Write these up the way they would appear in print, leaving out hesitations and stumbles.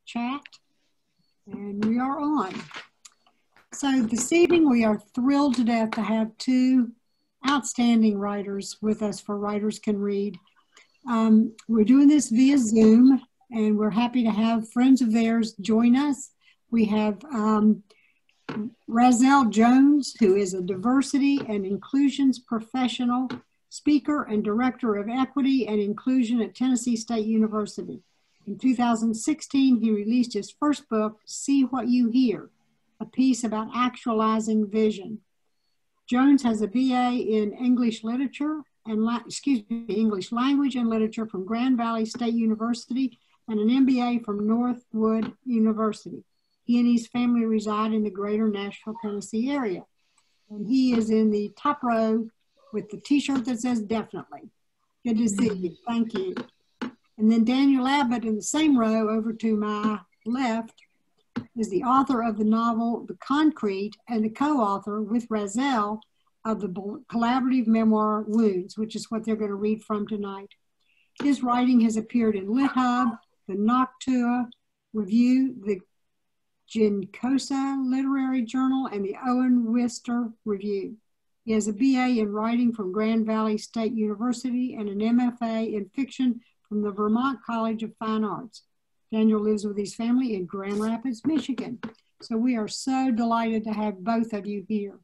chat, and we are on. So this evening we are thrilled to death to have two outstanding writers with us for Writers Can Read. We're doing this via Zoom, and we're happy to have friends of theirs join us. We have Razel Jones, who is a diversity and inclusions professional, speaker and director of equity and inclusion at Tennessee State University. In 2016, he released his first book, See What You Hear, a piece about actualizing vision. Jones has a BA in English literature and English language and literature from Grand Valley State University and an MBA from Northwood University. He and his family reside in the greater Nashville, Tennessee area. And he is in the top row with the t-shirt that says definitely. Good to see you, thank you. And then Daniel Abbott in the same row over to my left is the author of the novel, The Concrete, and the co-author with Razel of the Collaborative Memoir, Wounds, which is what they're going to read from tonight. His writing has appeared in LitHub, the Noctua Review, the Gincosa Literary Journal, and the Owen Wister Review. He has a BA in writing from Grand Valley State University and an MFA in fiction from the Vermont College of Fine Arts. Daniel lives with his family in Grand Rapids, Michigan. So we are so delighted to have both of you here.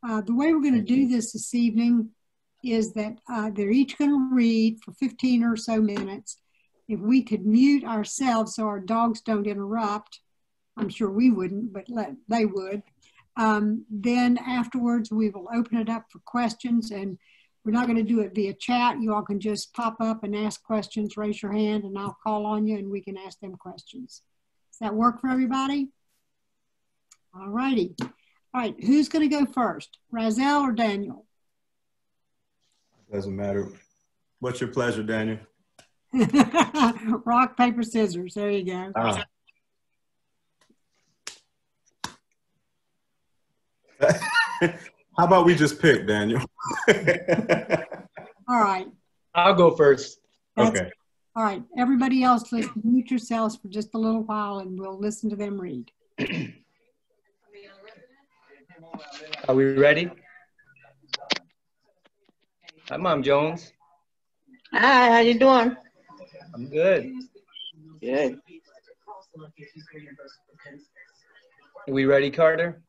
The way we're going to do this evening is that they're each going to read for 15 or so minutes. If we could mute ourselves so our dogs don't interrupt, I'm sure we wouldn't, but they would. Then afterwards, we will open it up for questions, and we're not going to do it via chat. You all can just pop up and ask questions, raise your hand, and I'll call on you and we can ask them questions. Does that work for everybody? All righty. All right, who's going to go first, Razel or Daniel? Doesn't matter. What's your pleasure, Daniel? Rock, paper, scissors. There you go. How about we just pick, Daniel? All right. I'll go first. Okay. All right. Everybody else, let's mute yourselves for just a little while and we'll listen to them read. Are we ready? Hi, Mom Jones. Hi, how you doing? I'm good. Good. Are we ready, Carter?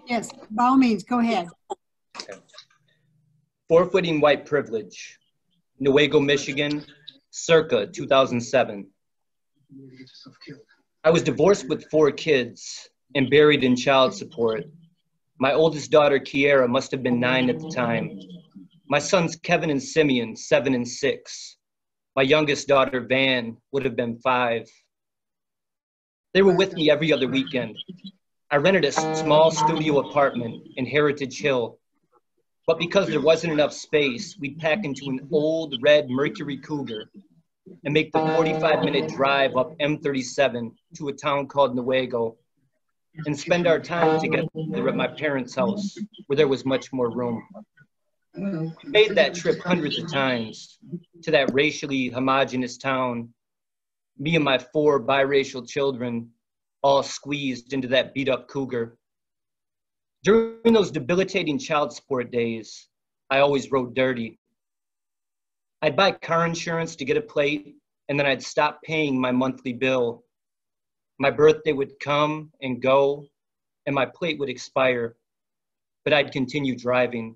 Yes, by all means, go ahead. Okay. Forfeiting White Privilege, Newaygo, Michigan, circa 2007. I was divorced with 4 kids and buried in child support. My oldest daughter, Kiera, must have been 9 at the time. My sons, Kevin and Simeon, 7 and 6. My youngest daughter, Van, would have been 5. They were with me every other weekend. I rented a small studio apartment in Heritage Hill, but because there wasn't enough space, we'd pack into an old red Mercury Cougar and make the 45-minute drive up M37 to a town called Newaygo and spend our time together at my parents' house, where there was much more room. We made that trip hundreds of times to that racially homogenous town, me and my 4 biracial children all squeezed into that beat-up Cougar. During those debilitating child support days, I always rode dirty. I'd buy car insurance to get a plate, and then I'd stop paying my monthly bill. My birthday would come and go, and my plate would expire, but I'd continue driving.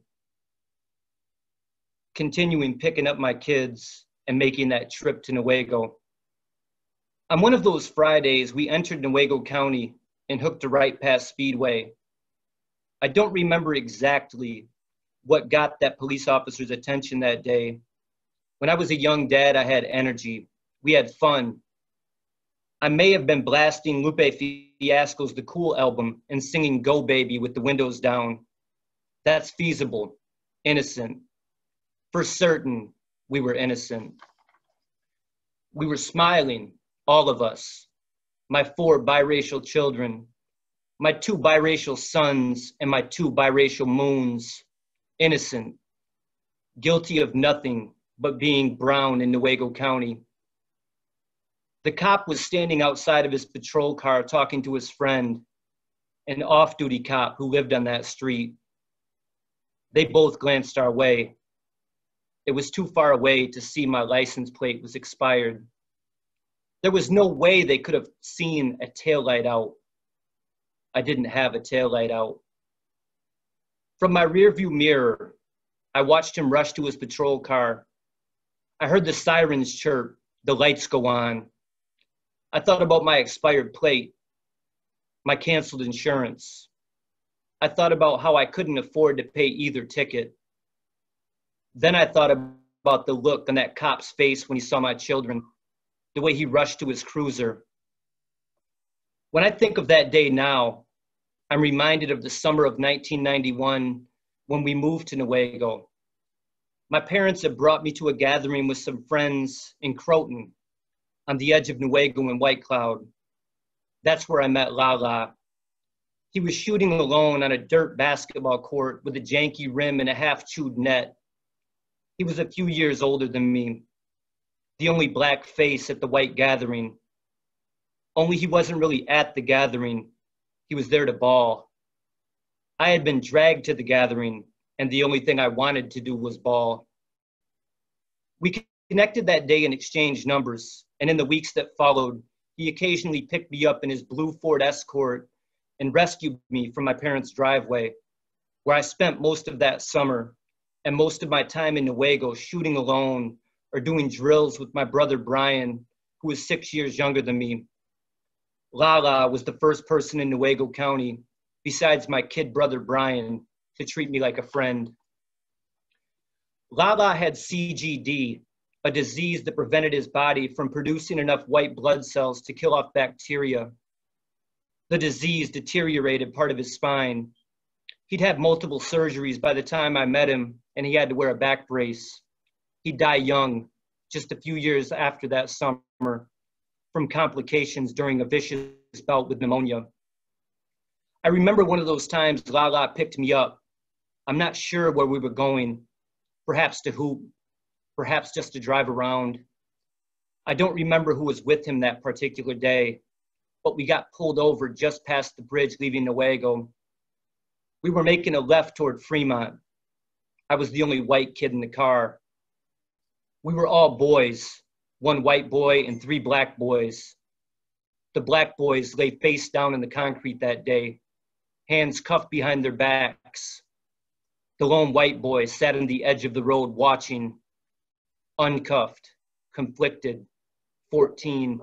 Continuing picking up my kids and making that trip to Newaygo. On one of those Fridays, we entered Newaygo County and hooked a right past Speedway. I don't remember exactly what got that police officer's attention that day. When I was a young dad, I had energy. We had fun. I may have been blasting Lupe Fiasco's The Cool album and singing Go Baby with the windows down. That's feasible, innocent. For certain, we were innocent. We were smiling, all of us, my 4 biracial children, my 2 biracial sons, and my 2 biracial moons, innocent. guilty of nothing but being brown in Newaygo County. The cop was standing outside of his patrol car talking to his friend, an off-duty cop who lived on that street. They both glanced our way. It was too far away to see my license plate was expired. There was no way they could have seen a taillight out. I didn't have a taillight out. From my rearview mirror, I watched him rush to his patrol car. I heard the sirens chirp, the lights go on. I thought about my expired plate, my canceled insurance. I thought about how I couldn't afford to pay either ticket. Then I thought about the look on that cop's face when he saw my children, the way he rushed to his cruiser. When I think of that day now, I'm reminded of the summer of 1991 when we moved to Newaygo. My parents had brought me to a gathering with some friends in Croton on the edge of Newaygo and White Cloud. That's where I met Lala. He was shooting alone on a dirt basketball court with a janky rim and a half-chewed net. He was a few years older than me, the only black face at the white gathering. Only he wasn't really at the gathering. He was there to ball. I had been dragged to the gathering, and the only thing I wanted to do was ball. We connected that day and exchanged numbers, and in the weeks that followed, he occasionally picked me up in his blue Ford Escort and rescued me from my parents' driveway, where I spent most of that summer and most of my time in Newaygo shooting alone or doing drills with my brother Brian, who was 6 years younger than me. Lala was the first person in Newaygo County, besides my kid brother Brian, to treat me like a friend. Lala had CGD, a disease that prevented his body from producing enough white blood cells to kill off bacteria. The disease deteriorated part of his spine. He'd had multiple surgeries by the time I met him, and he had to wear a back brace. He'd die young, just a few years after that summer, from complications during a vicious bout with pneumonia. I remember one of those times Lala picked me up. I'm not sure where we were going, perhaps to hoop, perhaps just to drive around. I don't remember who was with him that particular day, but we got pulled over just past the bridge leaving Newaygo. We were making a left toward Fremont. I was the only white kid in the car. We were all boys, one white boy and 3 black boys. The black boys lay face down in the concrete that day, hands cuffed behind their backs. The lone white boy sat on the edge of the road watching, uncuffed, conflicted, 14,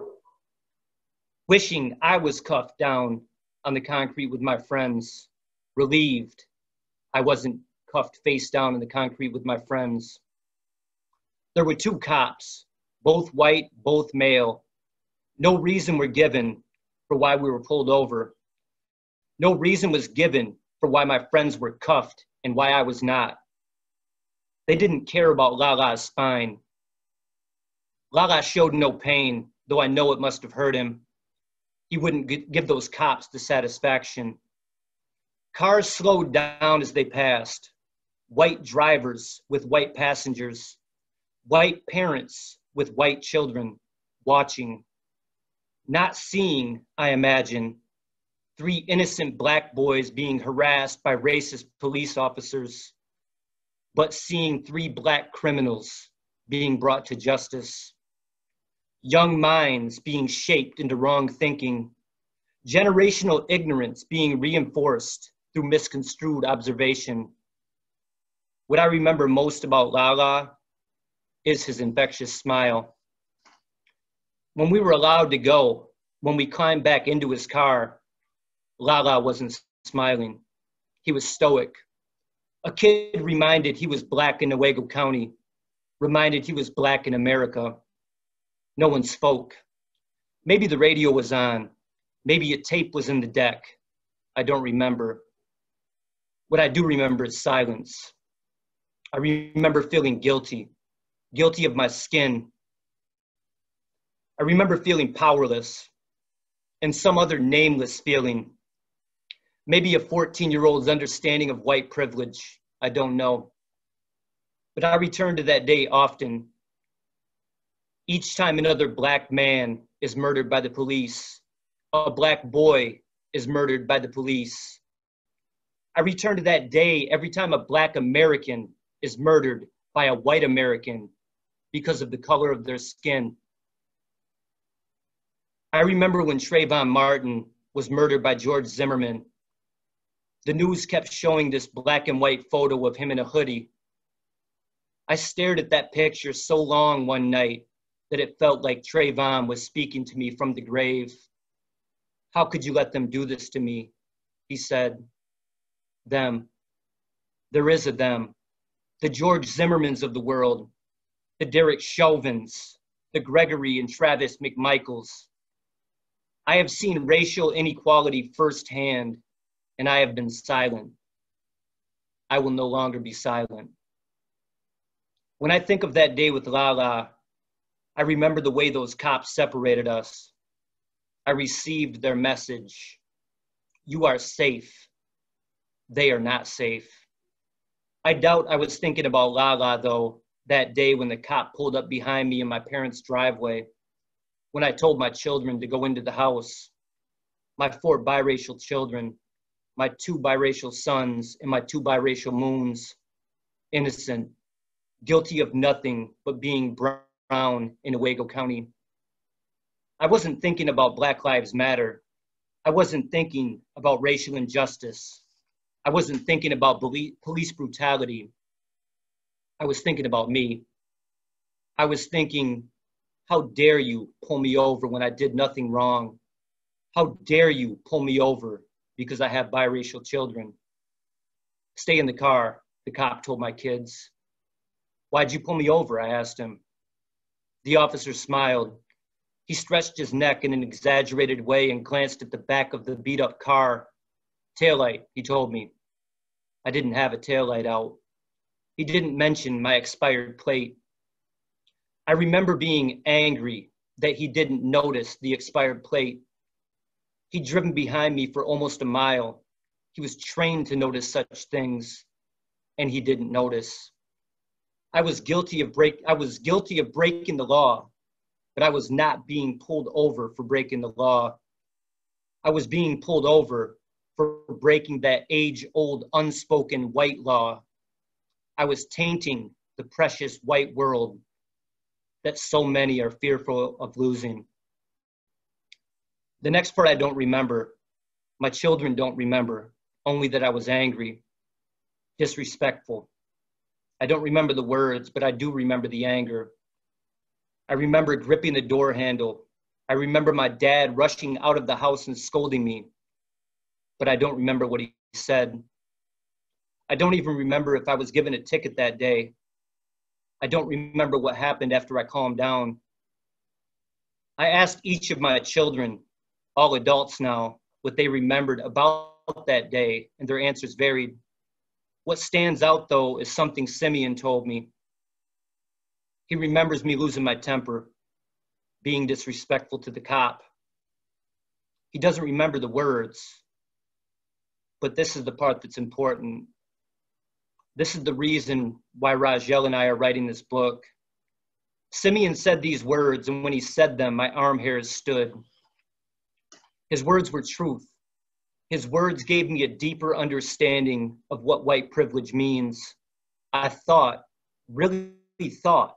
wishing I was cuffed down on the concrete with my friends, relieved I wasn't cuffed face down in the concrete with my friends. There were 2 cops, both white, both male. No reason were given for why we were pulled over. No reason was given for why my friends were cuffed and why I was not. They didn't care about Lala's spine. Lala showed no pain, though I know it must have hurt him. He wouldn't give those cops the satisfaction. Cars slowed down as they passed. White drivers with white passengers. White parents with white children watching. Not seeing, I imagine, 3 innocent black boys being harassed by racist police officers, but seeing 3 black criminals being brought to justice. Young minds being shaped into wrong thinking. Generational ignorance being reinforced through misconstrued observation. What I remember most about Lala is his infectious smile. When we were allowed to go, when we climbed back into his car, Lala wasn't smiling. He was stoic. A kid reminded he was black in Newaygo County, reminded he was black in America. No one spoke. Maybe the radio was on. Maybe a tape was in the deck. I don't remember. What I do remember is silence. I remember feeling guilty, guilty of my skin. I remember feeling powerless and some other nameless feeling. Maybe a 14-year-old's understanding of white privilege. I don't know. but I return to that day often. Each time another Black man is murdered by the police, a Black boy is murdered by the police. I return to that day every time a Black American is murdered by a white American because of the color of their skin. I remember when Trayvon Martin was murdered by George Zimmerman. The news kept showing this black and white photo of him in a hoodie. I stared at that picture so long one night that it felt like Trayvon was speaking to me from the grave. How could you let them do this to me? He said. Them. There is a them. The George Zimmermans of the world, the Derek Chauvins, the Gregory and Travis McMichaels. I have seen racial inequality firsthand, and I have been silent. I will no longer be silent. When I think of that day with Lala, I remember the way those cops separated us. I received their message. You are safe. They are not safe. I doubt I was thinking about Lala, though, that day when the cop pulled up behind me in my parents' driveway, when I told my children to go into the house, my 4 biracial children, my 2 biracial sons, and my 2 biracial moons, innocent, guilty of nothing but being brown in Owego County. I wasn't thinking about Black Lives Matter. I wasn't thinking about racial injustice. I wasn't thinking about police brutality. I was thinking about me. I was thinking, how dare you pull me over when I did nothing wrong? How dare you pull me over because I have biracial children? Stay in the car, the cop told my kids. Why'd you pull me over? I asked him. The officer smiled. He stretched his neck in an exaggerated way and glanced at the back of the beat-up car. Taillight, he told me. I didn't have a taillight out. He didn't mention my expired plate. I remember being angry that he didn't notice the expired plate. He'd driven behind me for almost a mile. He was trained to notice such things, and he didn't notice. I was guilty of breaking the law, but I was not being pulled over for breaking the law. I was being pulled over for breaking that age-old unspoken white law. I was tainting the precious white world that so many are fearful of losing. The next part I don't remember. My children don't remember, only that I was angry, disrespectful. I don't remember the words, but I do remember the anger. I remember gripping the door handle. I remember my dad rushing out of the house and scolding me, but I don't remember what he said. I don't even remember if I was given a ticket that day. I don't remember what happened after I calmed down. I asked each of my children, all adults now, what they remembered about that day, and their answers varied. What stands out, though, is something Simeon told me. He remembers me losing my temper, being disrespectful to the cop. He doesn't remember the words, but this is the part that's important. This is the reason why Rajia and I are writing this book. Simeon said these words, and when he said them, my arm hairs stood. His words were truth. His words gave me a deeper understanding of what white privilege means. I thought, really thought,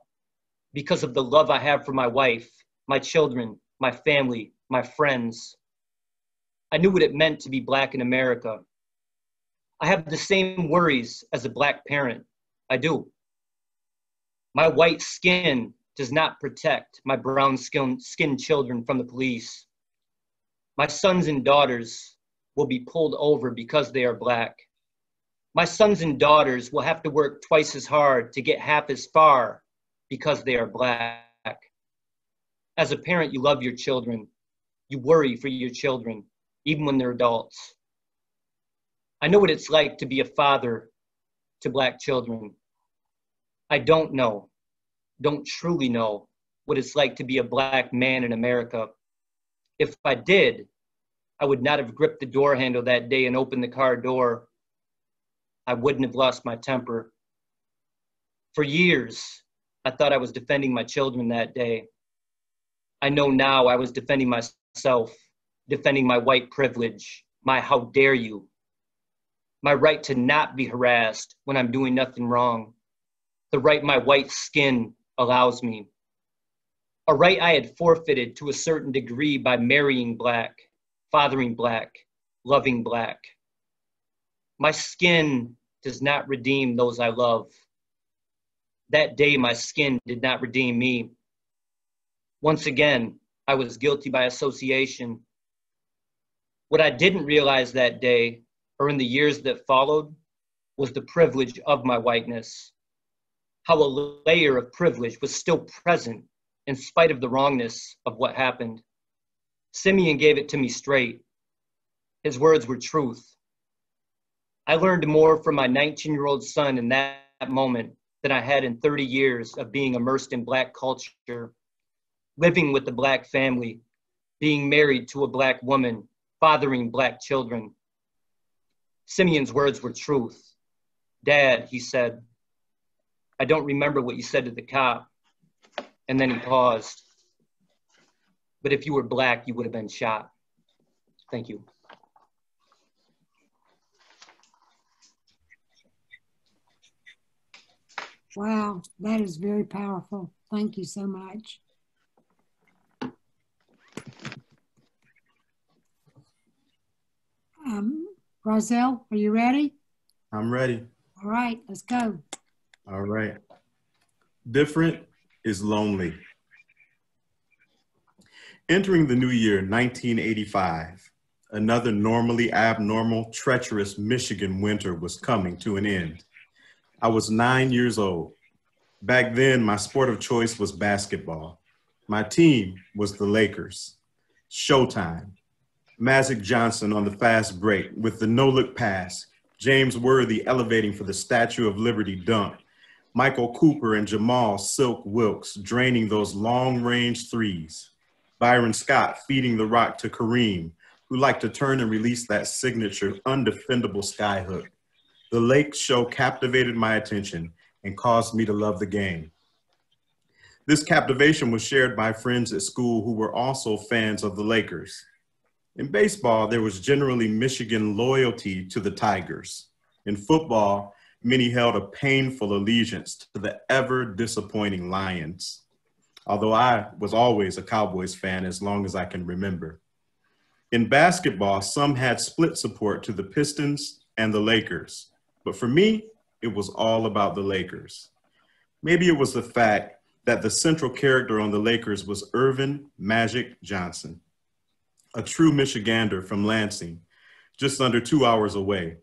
because of the love I have for my wife, my children, my family, my friends. I knew what it meant to be Black in America. I have the same worries as a Black parent. I do. My white skin does not protect my brown skinned children from the police. My sons and daughters will be pulled over because they are Black. My sons and daughters will have to work twice as hard to get half as far because they are Black. As a parent, you love your children. You worry for your children, even when they're adults. I know what it's like to be a father to Black children. I don't truly know what it's like to be a Black man in America. If I did, I would not have gripped the door handle that day and opened the car door. I wouldn't have lost my temper. For years, I thought I was defending my children that day. I know now I was defending myself, defending my white privilege, my how dare you, my right to not be harassed when I'm doing nothing wrong, the right my white skin allows me, a right I had forfeited to a certain degree by marrying Black, fathering Black, loving Black. My skin does not redeem those I love. That day, my skin did not redeem me. Once again, I was guilty by association. What I didn't realize that day, or in the years that followed, was the privilege of my whiteness. How a layer of privilege was still present in spite of the wrongness of what happened. Simeon gave it to me straight. His words were truth. I learned more from my 19-year-old son in that moment than I had in 30 years of being immersed in Black culture, living with a Black family, being married to a Black woman, fathering Black children. Simeon's words were truth. Dad, he said, I don't remember what you said to the cop. And then he paused. But if you were Black, you would have been shot. Thank you. Wow, that is very powerful. Thank you so much. Razel, are you ready? I'm ready. All right, let's go. All right. Different is lonely. Entering the new year, 1985, another normally abnormal, treacherous Michigan winter was coming to an end. I was 9 years old. Back then, my sport of choice was basketball. My team was the Lakers. Showtime. Magic Johnson on the fast break with the no-look pass. James Worthy elevating for the Statue of Liberty dunk. Michael Cooper and Jamal Silk Wilkes draining those long-range threes. Byron Scott feeding the rock to Kareem, who liked to turn and release that signature undefendable skyhook. The Lakes show captivated my attention and caused me to love the game. This captivation was shared by friends at school who were also fans of the Lakers. In baseball, there was generally Michigan loyalty to the Tigers. In football, many held a painful allegiance to the ever-disappointing Lions, although I was always a Cowboys fan as long as I can remember. In basketball, some had split support to the Pistons and the Lakers, but for me, it was all about the Lakers. Maybe it was the fact that the central character on the Lakers was Earvin Magic Johnson, a true Michigander from Lansing, just under 2 hours away.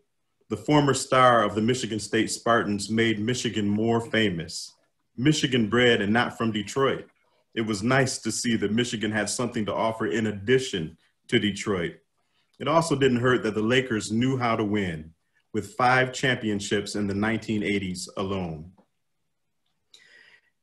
The former star of the Michigan State Spartans made Michigan more famous. Michigan bred and not from Detroit. It was nice to see that Michigan had something to offer in addition to Detroit. It also didn't hurt that the Lakers knew how to win, with 5 championships in the 1980s alone.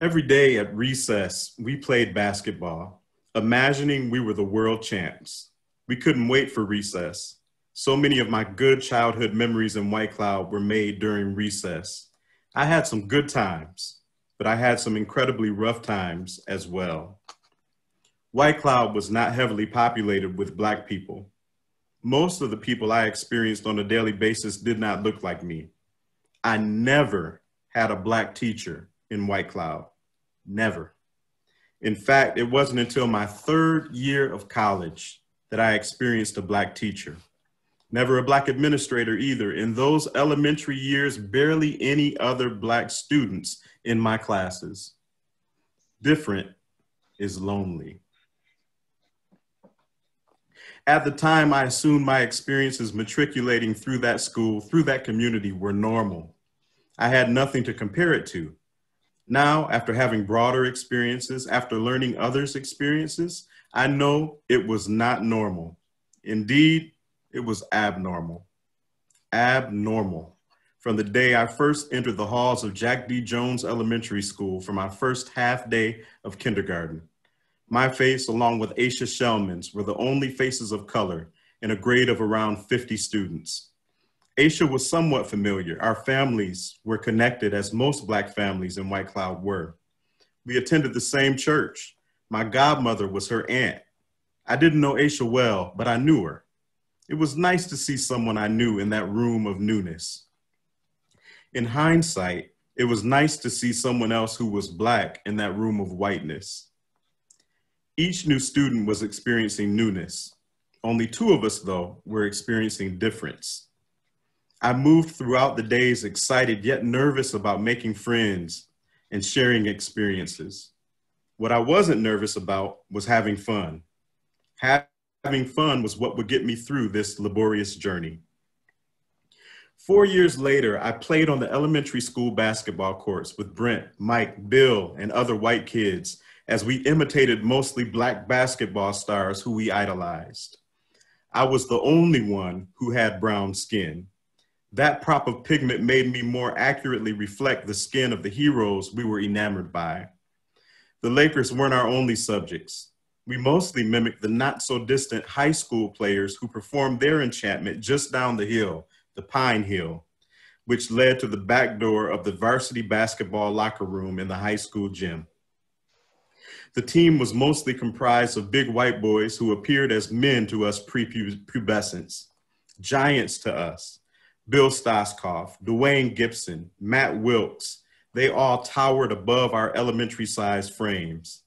Every day at recess, we played basketball, imagining we were the world champs. We couldn't wait for recess. So many of my good childhood memories in White Cloud were made during recess. I had some good times, but I had some incredibly rough times as well. White Cloud was not heavily populated with Black people. Most of the people I experienced on a daily basis did not look like me. I never had a Black teacher in White Cloud, never. In fact, it wasn't until my 3rd year of college that I experienced a Black teacher. Never a Black administrator either. In those elementary years, barely any other Black students in my classes. Different is lonely. At the time, I assumed my experiences matriculating through that school, through that community, were normal. I had nothing to compare it to. Now, after having broader experiences, after learning others' experiences, I know it was not normal. Indeed, it was abnormal. Abnormal. From the day I first entered the halls of Jack D. Jones Elementary School for my first half day of kindergarten. My face, along with Aisha Shellman's, were the only faces of color in a grade of around 50 students. Aisha was somewhat familiar. Our families were connected as most Black families in White Cloud were. We attended the same church. My godmother was her aunt. I didn't know Aisha well, but I knew her. It was nice to see someone I knew in that room of newness. In hindsight, it was nice to see someone else who was Black in that room of whiteness. Each new student was experiencing newness. Only two of us, though, were experiencing difference. I moved throughout the days excited yet nervous about making friends and sharing experiences. What I wasn't nervous about was having fun. Having fun was what would get me through this laborious journey. 4 years later, I played on the elementary school basketball courts with Brent, Mike, Bill, and other white kids as we imitated mostly Black basketball stars who we idolized. I was the only one who had brown skin. That prop of pigment made me more accurately reflect the skin of the heroes we were enamored by. The Lakers weren't our only subjects. We mostly mimicked the not so distant high school players who performed their enchantment just down the hill, the Pine Hill, which led to the back door of the varsity basketball locker room in the high school gym. The team was mostly comprised of big white boys who appeared as men to us prepubescents, giants to us. Bill Stoskoff, Dwayne Gibson, Matt Wilkes, they all towered above our elementary-sized frames.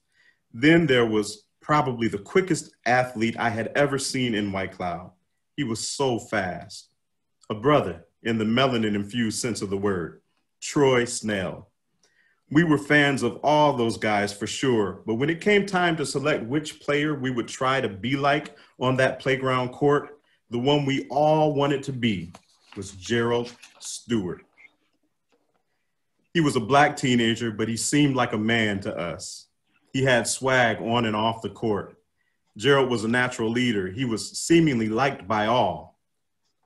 Then there was probably the quickest athlete I had ever seen in White Cloud. He was so fast. A brother in the melanin-infused sense of the word, Troy Snell. We were fans of all those guys for sure, but when it came time to select which player we would try to be like on that playground court, the one we all wanted to be was Gerald Stewart. He was a Black teenager, but he seemed like a man to us. He had swag on and off the court. Gerald was a natural leader. He was seemingly liked by all.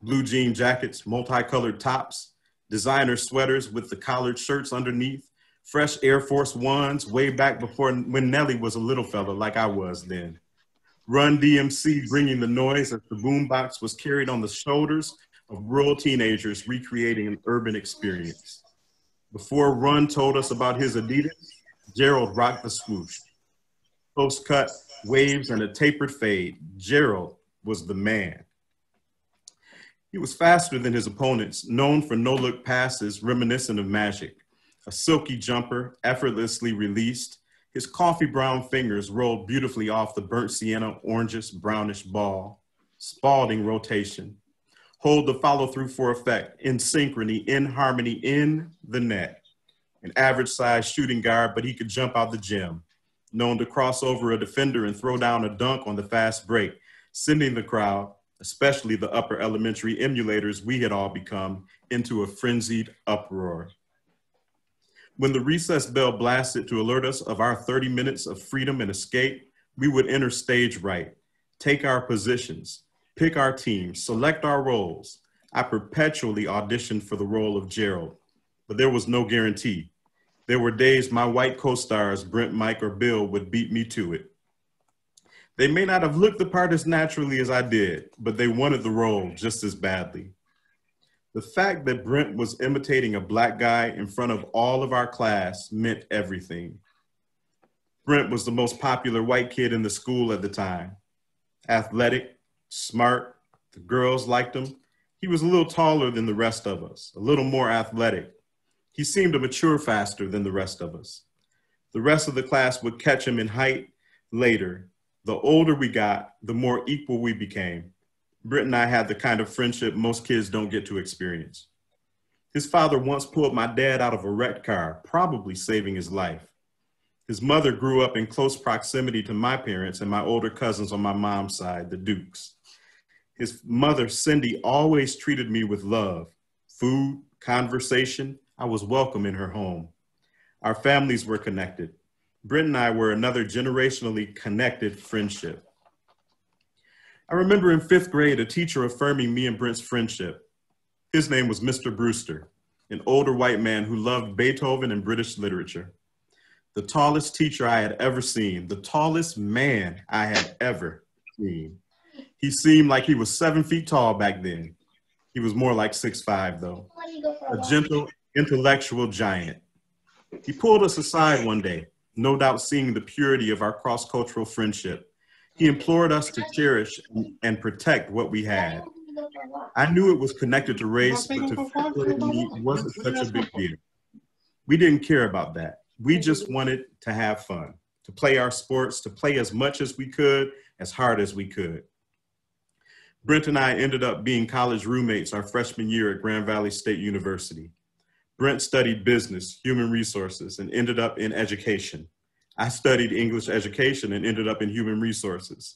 Blue jean jackets, multicolored tops, designer sweaters with the collared shirts underneath, fresh Air Force Ones way back before when Nelly was a little fella like I was then. Run DMC bringing the noise as the boombox was carried on the shoulders of rural teenagers recreating an urban experience. Before Run told us about his Adidas, Gerald rocked the swoosh. Close cut, waves, and a tapered fade. Gerald was the man. He was faster than his opponents, known for no-look passes reminiscent of Magic. A silky jumper, effortlessly released. His coffee brown fingers rolled beautifully off the burnt sienna orangish brownish ball. Spalding rotation. Hold the follow through for effect, in synchrony, in harmony, in the net. An average size shooting guard, but he could jump out the gym. Known to cross over a defender and throw down a dunk on the fast break, sending the crowd, especially the upper elementary emulators we had all become, into a frenzied uproar. When the recess bell blasted to alert us of our 30 minutes of freedom and escape, we would enter stage right, take our positions, pick our teams, select our roles. I perpetually auditioned for the role of Gerald, but there was no guarantee. There were days my white co-stars, Brent, Mike, or Bill, would beat me to it. They may not have looked the part as naturally as I did, but they wanted the role just as badly. The fact that Brent was imitating a Black guy in front of all of our class meant everything. Brent was the most popular white kid in the school at the time. Athletic, smart, the girls liked him. He was a little taller than the rest of us, a little more athletic. He seemed to mature faster than the rest of us. The rest of the class would catch him in height later. The older we got, the more equal we became. Britt and I had the kind of friendship most kids don't get to experience. His father once pulled my dad out of a wrecked car, probably saving his life. His mother grew up in close proximity to my parents and my older cousins on my mom's side, the Dukes. His mother, Cindy, always treated me with love, food, conversation. I was welcome in her home. Our families were connected. Britt and I were another generationally connected friendship. I remember in 5th grade, a teacher affirming me and Brent's friendship. His name was Mr. Brewster, an older white man who loved Beethoven and British literature. The tallest teacher I had ever seen, the tallest man I had ever seen. He seemed like he was 7 feet tall back then. He was more like 6'5" though, a gentle, intellectual giant. He pulled us aside one day, no doubt seeing the purity of our cross-cultural friendship. He implored us to cherish and protect what we had. I knew it was connected to race, but to separate me wasn't such a big deal. We didn't care about that. We just wanted to have fun, to play our sports, to play as much as we could, as hard as we could. Brent and I ended up being college roommates our freshman year at Grand Valley State University. Brent studied business, human resources, and ended up in education. I studied English education and ended up in human resources.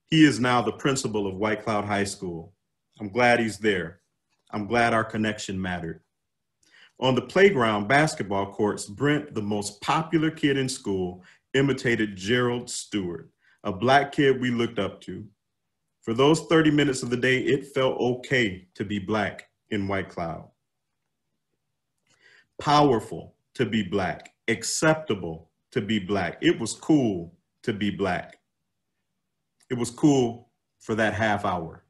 He is now the principal of White Cloud High School. I'm glad he's there. I'm glad our connection mattered. On the playground basketball courts, Brent, the most popular kid in school, imitated Gerald Stewart, a Black kid we looked up to. For those 30 minutes of the day, it felt okay to be Black in White Cloud. Powerful to be Black, acceptable to be Black. It was cool to be Black. It was cool for that half hour.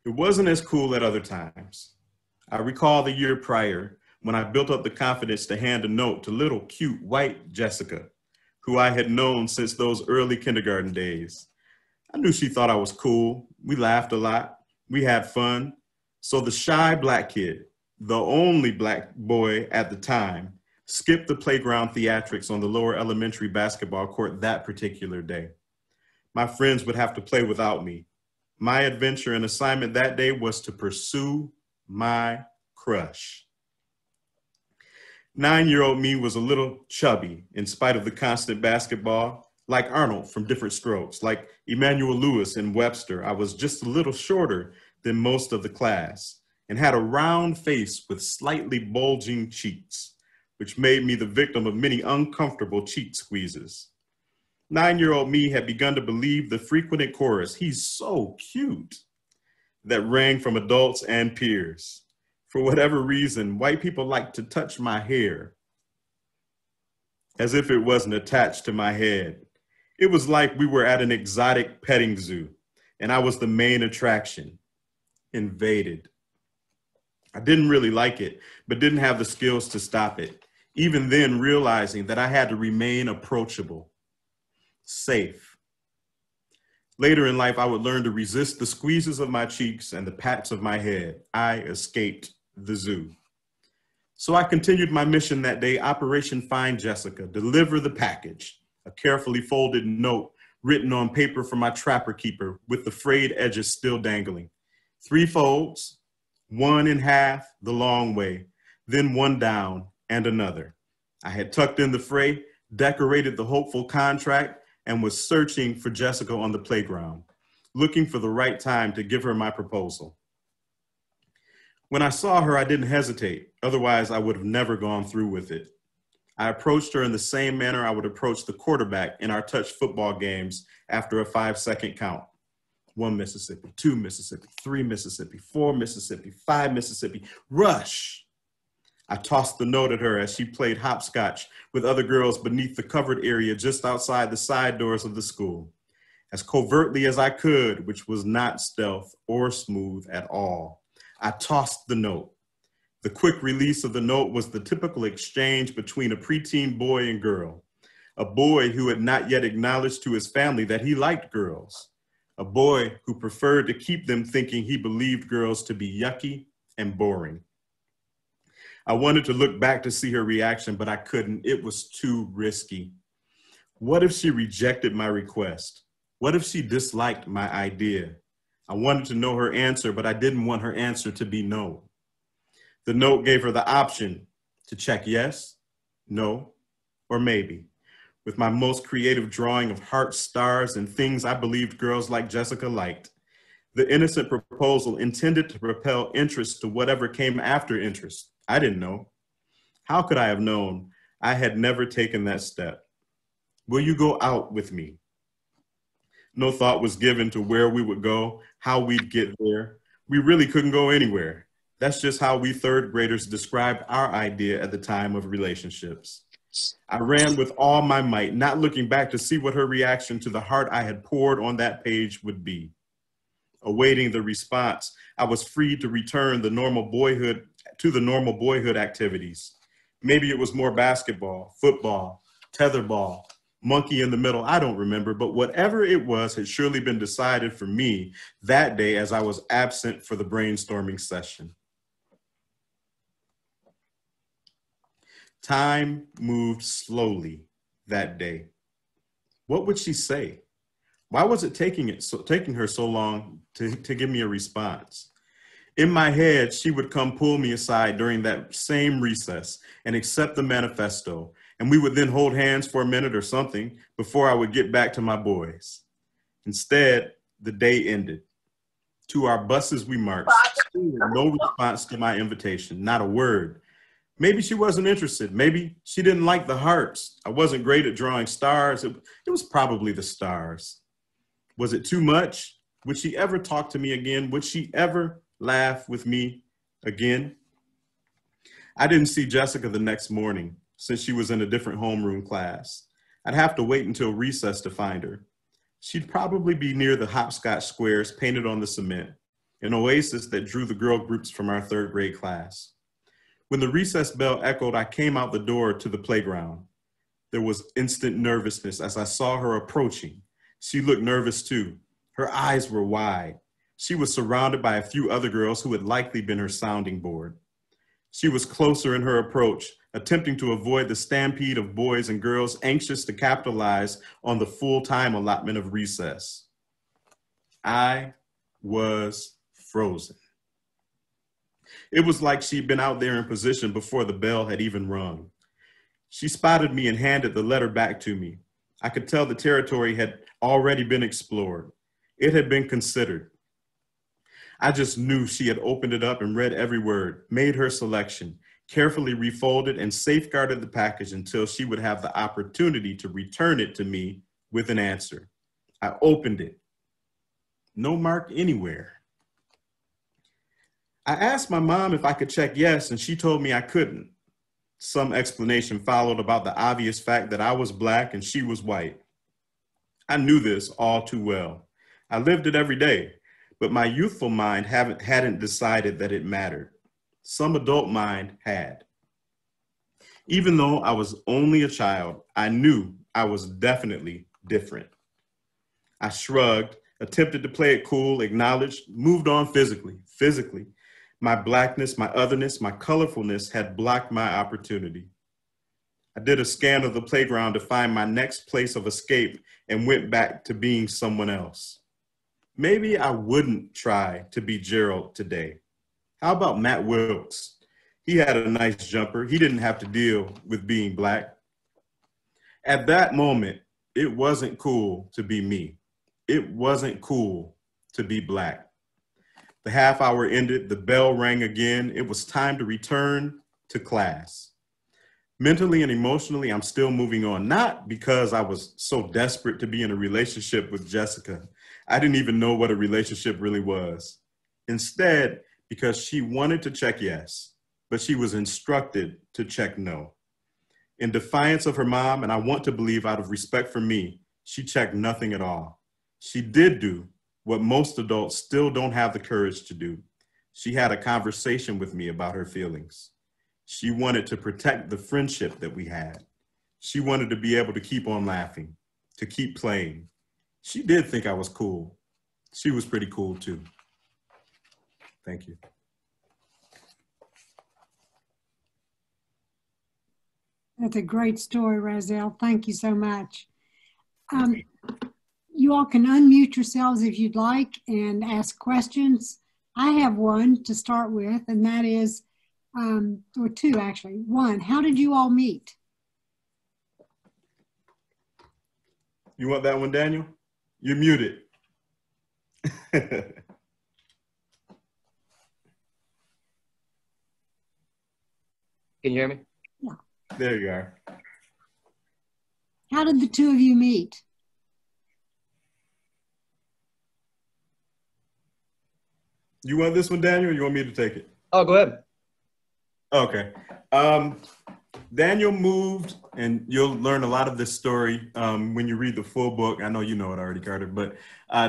It wasn't as cool at other times. I recall the year prior when I built up the confidence to hand a note to little cute white Jessica, who I had known since those early kindergarten days. I knew she thought I was cool. We laughed a lot. We had fun. So the shy Black kid, the only Black boy at the time, skipped the playground theatrics on the lower elementary basketball court that particular day. My friends would have to play without me. My adventure and assignment that day was to pursue my crush. 9-year-old me was a little chubby in spite of the constant basketball, like Arnold from Different Strokes, like Emmanuel Lewis and Webster. I was just a little shorter than most of the class and had a round face with slightly bulging cheeks, which made me the victim of many uncomfortable cheek squeezes. 9-year-old me had begun to believe the frequented chorus, "He's so cute," that rang from adults and peers. For whatever reason, white people liked to touch my hair as if it wasn't attached to my head. It was like we were at an exotic petting zoo and I was the main attraction. Invaded. I didn't really like it, but didn't have the skills to stop it. Even then, realizing that I had to remain approachable, safe. Later in life, I would learn to resist the squeezes of my cheeks and the pats of my head. I escaped the zoo. So I continued my mission that day, Operation Find Jessica, deliver the package, a carefully folded note written on paper from my trapper keeper with the frayed edges still dangling. 3 folds, 1 in half the long way, then 1 down and another. I had tucked in the fray, decorated the hopeful contract, and was searching for Jessica on the playground, looking for the right time to give her my proposal. When I saw her, I didn't hesitate. Otherwise, I would have never gone through with it. I approached her in the same manner I would approach the quarterback in our touch football games after a 5-second count. 1 Mississippi, 2 Mississippi, 3 Mississippi, 4 Mississippi, 5 Mississippi, rush. I tossed the note at her as she played hopscotch with other girls beneath the covered area just outside the side doors of the school. As covertly as I could, which was not stealth or smooth at all, I tossed the note. The quick release of the note was the typical exchange between a preteen boy and girl, a boy who had not yet acknowledged to his family that he liked girls, a boy who preferred to keep them thinking he believed girls to be yucky and boring. I wanted to look back to see her reaction, but I couldn't. It was too risky. What if she rejected my request? What if she disliked my idea? I wanted to know her answer, but I didn't want her answer to be no. The note gave her the option to check yes, no, or maybe, with my most creative drawing of hearts, stars, and things I believed girls like Jessica liked. The innocent proposal intended to propel interest to whatever came after interest. I didn't know. How could I have known? I had never taken that step. Will you go out with me? No thought was given to where we would go, how we'd get there. We really couldn't go anywhere. That's just how we third graders described our idea at the time of relationships. I ran with all my might, not looking back to see what her reaction to the heart I had poured on that page would be. awaiting the response, I was free to return to the normal boyhood activities. Maybe it was more basketball, football, tetherball, monkey in the middle. I don't remember, but whatever it was had surely been decided for me that day as I was absent for the brainstorming session. Time moved slowly that day. What would she say? Why was it taking her so long to give me a response? In my head, she would come pull me aside during that same recess and accept the manifesto, and we would then hold hands for a minute or something before I would get back to my boys. Instead, the day ended. To our buses we marched. No response to my invitation, not a word. Maybe she wasn't interested. Maybe she didn't like the hearts. I wasn't great at drawing stars. It was probably the stars. Was it too much? Would she ever talk to me again? Would she ever laugh with me again? I didn't see Jessica the next morning since she was in a different homeroom class. I'd have to wait until recess to find her. She'd probably be near the hopscotch squares painted on the cement, an oasis that drew the girl groups from our third grade class. When the recess bell echoed, I came out the door to the playground. There was instant nervousness as I saw her approaching. She looked nervous too. Her eyes were wide. She was surrounded by a few other girls who had likely been her sounding board. She was closer in her approach, attempting to avoid the stampede of boys and girls anxious to capitalize on the full-time allotment of recess. I was frozen. It was like she'd been out there in position before the bell had even rung. She spotted me and handed the letter back to me. I could tell the territory had already been explored. It had been considered. I just knew she had opened it up and read every word, made her selection, carefully refolded and safeguarded the package until she would have the opportunity to return it to me with an answer. I opened it. No mark anywhere. I asked my mom if I could check yes, and she told me I couldn't. Some explanation followed about the obvious fact that I was Black and she was white. I knew this all too well. I lived it every day, but my youthful mind hadn't decided that it mattered. Some adult mind had. Even though I was only a child, I knew I was definitely different. I shrugged, attempted to play it cool, acknowledged, moved on physically. My Blackness, my otherness, my colorfulness had blocked my opportunity. I did a scan of the playground to find my next place of escape and went back to being someone else. Maybe I wouldn't try to be Gerald today. How about Matt Wilkes? He had a nice jumper. He didn't have to deal with being Black. At that moment, it wasn't cool to be me. It wasn't cool to be Black. The half hour ended, the bell rang again. It was time to return to class. Mentally and emotionally, I'm still moving on, not because I was so desperate to be in a relationship with Jessica. I didn't even know what a relationship really was. Instead, because she wanted to check yes, but she was instructed to check no. In defiance of her mom, and I want to believe out of respect for me, she checked nothing at all. She did do what most adults still don't have the courage to do. She had a conversation with me about her feelings. She wanted to protect the friendship that we had. She wanted to be able to keep on laughing, to keep playing. She did think I was cool. She was pretty cool too. Thank you. That's a great story, Razel. Thank you so much. You all can unmute yourselves if you'd like and ask questions. I have one to start with, and that is, or two actually. One, how did you all meet? You want that one, Daniel? You're muted. Can you hear me? Yeah. There you are. How did the two of you meet? You want this one, Daniel, or you want me to take it? Oh, go ahead. Okay. Daniel moved, and you'll learn a lot of this story when you read the full book. I know you know it already, Carter, but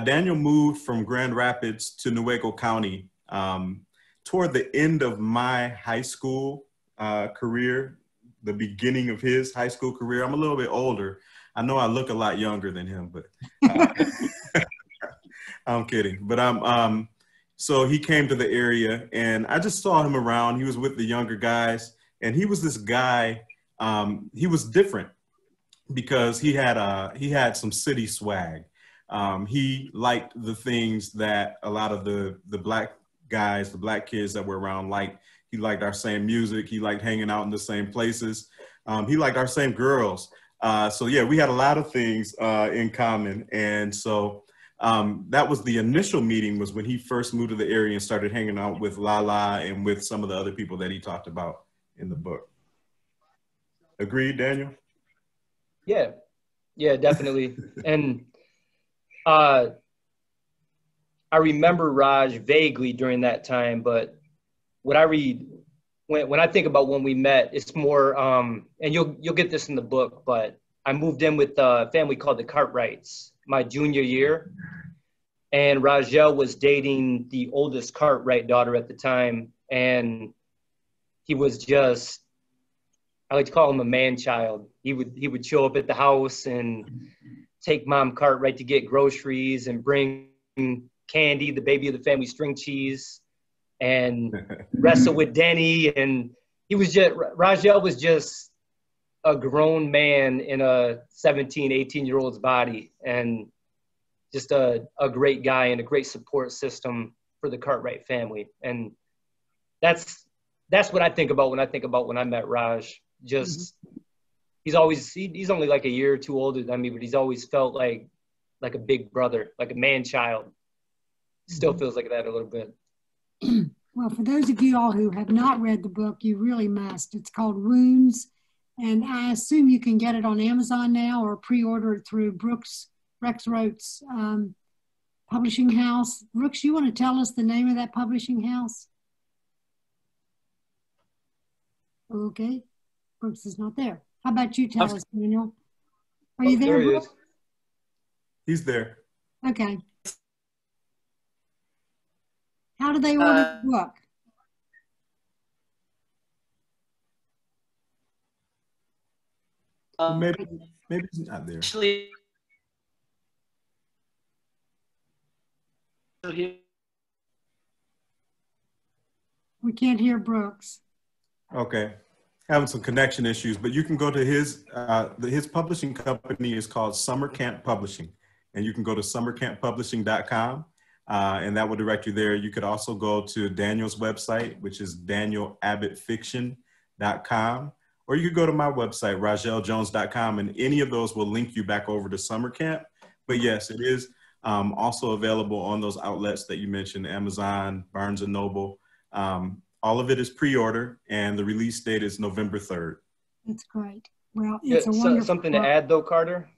Daniel moved from Grand Rapids to Newaygo County toward the end of my high school career, the beginning of his high school career. I'm a little bit older. I know I look a lot younger than him, but I'm kidding. But so he came to the area, and I just saw him around. He was with the younger guys. And he was this guy, he was different because he had some city swag. He liked the things that a lot of the black guys, the black kids that were around liked. He liked our same music. He liked hanging out in the same places. He liked our same girls. So yeah, we had a lot of things in common. And so that was the initial meeting, was when he first moved to the area and started hanging out with Lala and with some of the other people that he talked about in the book. Agreed, Daniel? Yeah, definitely. And I remember Raj vaguely during that time, but what I read, when I think about when we met, it's more, and you'll get this in the book, but I moved in with a family called the Cartwrights my junior year, and Rajia was dating the oldest Cartwright daughter at the time, and he was just, I like to call him a man-child. He would show up at the house and take Mom Cartwright to get groceries and bring Candy, the baby of the family, string cheese, and wrestle with Denny. And he was just, Rajel was just a grown man in a 17, 18-year-old's body, and just a great guy and a great support system for the Cartwright family. And that's what I think about when I met Raj. Just, he's only like a year or two older than me, but he's always felt like a big brother, like a man-child. Still feels like that a little bit. Well, for those of you all who have not read the book, you really must. It's called Wounds, and I assume you can get it on Amazon now or pre-order it through Rexroat's publishing house. Brooks, you want to tell us the name of that publishing house? Okay, Brooks is not there. How about you tell us, Daniel? Are you there, Brooks? He's there. Okay. How do they order the book? Maybe he's not there. Actually, We can't hear Brooks. Okay, having some connection issues, but you can go to his publishing company is called Summer Camp Publishing, and you can go to summercamppublishing.com, and that will direct you there. You could also go to Daniel's website, which is danielabbotfiction.com, or you could go to my website, razeljones.com, and any of those will link you back over to Summer Camp. But yes, it is also available on those outlets that you mentioned, Amazon, Barnes & Noble. All of it is pre-order, and the release date is November 3rd. That's great. Well, it's a wonderful something book. to add though, Carter.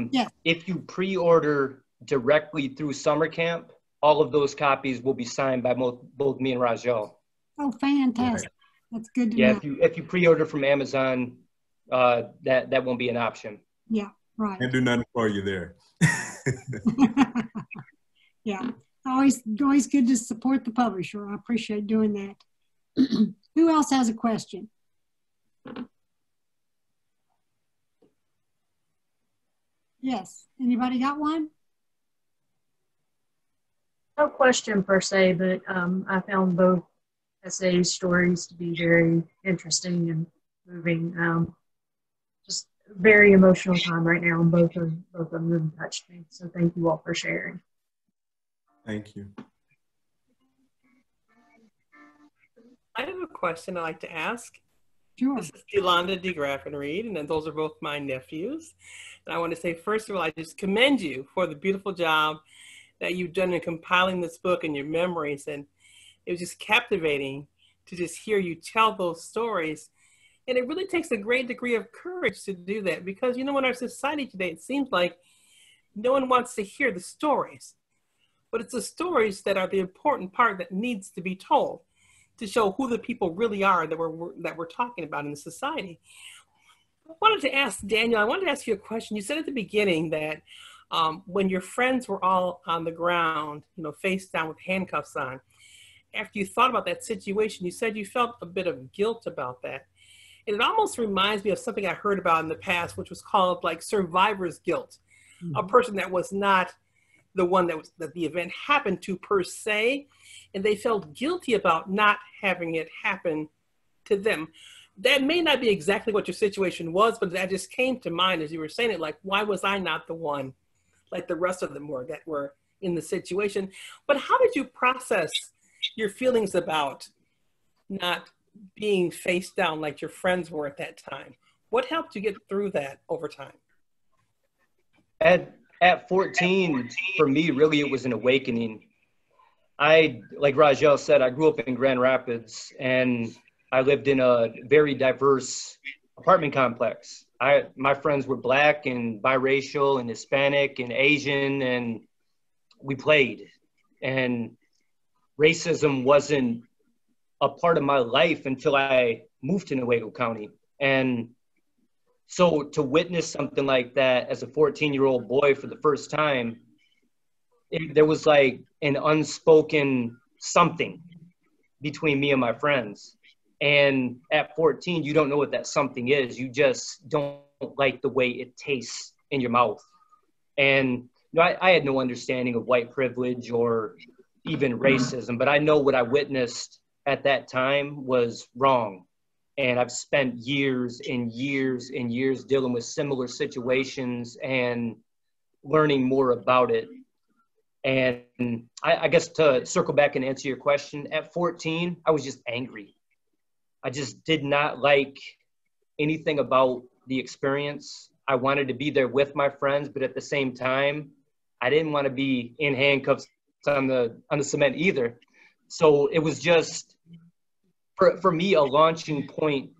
Yes. If you pre-order directly through Summer Camp, all of those copies will be signed by both me and Rajel. Oh, fantastic. Right. That's good to know. If you pre-order from Amazon, that won't be an option. Yeah, right. Can't do nothing for you there. Yeah, always good to support the publisher. I appreciate doing that. Who else has a question? Yes, anybody got one? No question per se, but I found both essay stories to be very interesting and moving. Just very emotional time right now, and both of them touched me. So thank you all for sharing. Thank you. I have a question I'd like to ask. Sure. This is Yolanda DeGraff and Reed, and then those are both my nephews. And I want to say, first of all, I just commend you for the beautiful job that you've done in compiling this book and your memories. And it was just captivating to just hear you tell those stories. And it really takes a great degree of courage to do that, because, you know, in our society today, it seems like no one wants to hear the stories, but it's the stories that are the important part that needs to be told to show who the people really are that we're talking about in the society. I wanted to ask Daniel, I wanted to ask you a question. You said at the beginning that when your friends were all on the ground, you know, face down with handcuffs on, after you thought about that situation, you said you felt a bit of guilt about that. And it almost reminds me of something I heard about in the past, which was called like survivor's guilt. Mm-hmm. A person that was not the one that the event happened to per se, and they felt guilty about not having it happen to them. That may not be exactly what your situation was, but that just came to mind as you were saying it, like, why was I not the one like the rest of them were that were in the situation? But how did you process your feelings about not being face down like your friends were at that time? What helped you get through that over time? At 14, for me, really, it was an awakening. Like Rajia said, I grew up in Grand Rapids, and I lived in a very diverse apartment complex. My friends were Black and biracial and Hispanic and Asian, and we played. And racism wasn't a part of my life until I moved to Newaygo County. And so to witness something like that as a 14-year-old boy for the first time, there was like an unspoken something between me and my friends. And at 14, you don't know what that something is. You just don't like the way it tastes in your mouth. And you know, I had no understanding of white privilege or even racism, but I know what I witnessed at that time was wrong. And I've spent years and years and years dealing with similar situations and learning more about it. And I guess to circle back and answer your question, at 14, I was just angry. I just did not like anything about the experience. I wanted to be there with my friends, but at the same time, I didn't want to be in handcuffs on the cement either. So it was just, for me, a launching point